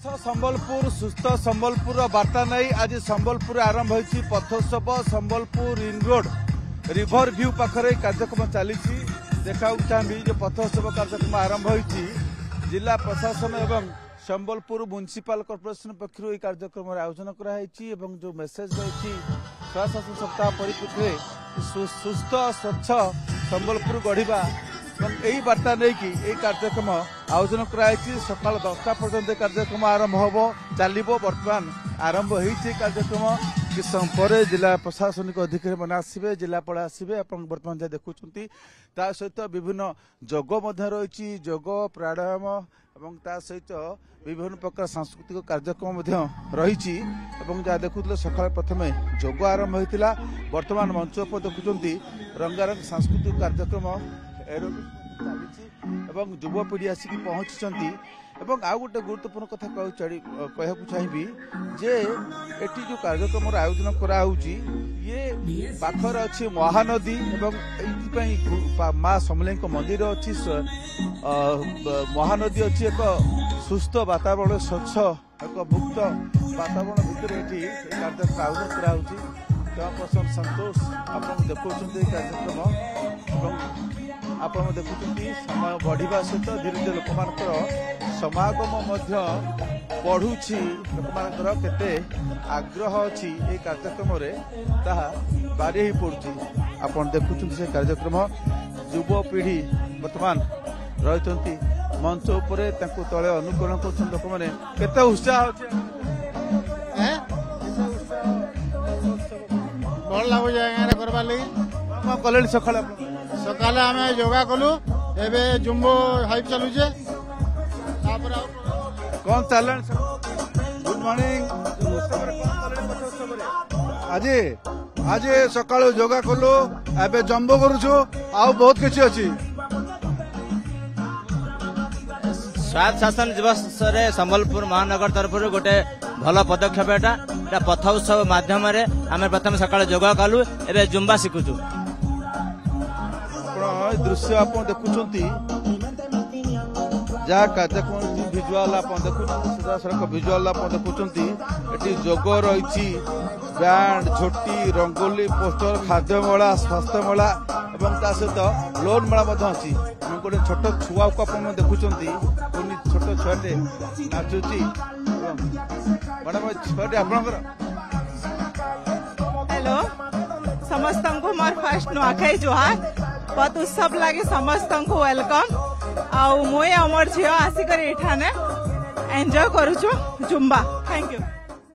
संबलपुर सुस्थ संबलपुर वार्ता नहीं आज संबलपुर आरंभ होती पथोत्सव Sambalpur ring road river view पाखरे कार्यक्रम चली देखा चाहिए जो पथोत्सव कार्यक्रम आरंभ होती जिला प्रशासन एवं संबलपुर म्युनिसिपल कॉर्पोरेशन पक्षर यह कार्यक्रम आयोजन कराई जो मेसेज रही स्वशासन सप्ताह परिप्रेक्षी सुस्थ स्वच्छ संबलपुर गढ़ा यही वार्ता नहीं कि यही कार्यक्रम आयोजन कराई सकाल 10टा पर्यंत कार्यक्रम आरंभ हो चलो बर्तमान आरंभ होती कार्यक्रम किस समय पर जिला प्रशासनिक अधिकारी मैंने आसवे जिलापाल आसवे आप बर्तमान जहाँ देखुं सहित विभिन्न जोग रही जोग प्राणायाम और ता सहित विभिन्न प्रकार सांस्कृतिक कार्यक्रम रही जहाँ देखुले सका प्रथम जोग आरंभ होता बर्तमान मंच पर देखुं रंगारंग सांस्कृतिक कार्यक्रम चली युवपीढ़ी आसिक पहुंची आउ गोटे गुरुत्वपूर्ण कथा कहूँ चाहिए जे एटी जो कार्यक्रम आयोजन कराऊँगी ये पाखर अच्छी महानदी एवं माँ समलेई मंदिर अच्छी महानदी अच्छी एक सुस्थ वातावरण स्वच्छ एक मुक्त वातावरण भितर ये कार्यक्रम आयोजन कराऊँगी पर्सन संतोष आप देखुं कार्यक्रम आप देखुं समय बढ़िया सहित धीरे धीरे लोक समागम बढ़ुची लोक केते आग्रह अच्छी ये कार्यक्रम बारी पड़ुची आप देखुं से कार्यक्रम युवपीढ़ी बर्तमान रही मंच उपर तले अनुकरण कर लोक मैंने केते उत्साह भल लगुच करवार लगी कले सका सकाले आम योगा कलु एबे जुम्बो हाइप चलुचे कौन चल गुड मॉर्निंग आज आज सका योगा कलु एबे जम्बो करुछु आ बहुत किछि अछि स्वायत्त शासन दिवस रे संबलपुर महानगर तरफ गोटे भल पदक्षेप एटा पथ उत्सव माध्यम आम प्रथम सका योगा कलु एबे जुम्बा शिखुचु दृश्य आप देखुं जहाँ कार्यक्रम भिजुआल आप देखुं सीधा सड़क भिजुआल आप देखुं ये जोग रही बैंड झोटी रंगोली पोस्टर खाद्य मेला स्वास्थ्य मेला और ता सहित लोन मेला अच्छी गोटे छोट छुआ को आप देखुं छोट छुआटे नाचुची मैडम छुआटे आपणकर हेलो समस्त को मोर फर्स्ट नुआखाई जुहार पथ उत्सव लगे समस्त को वेलकम आउ मुई आमर झील आसिक एठाने एंजॉय करूछु जुम्बा थैंक यू।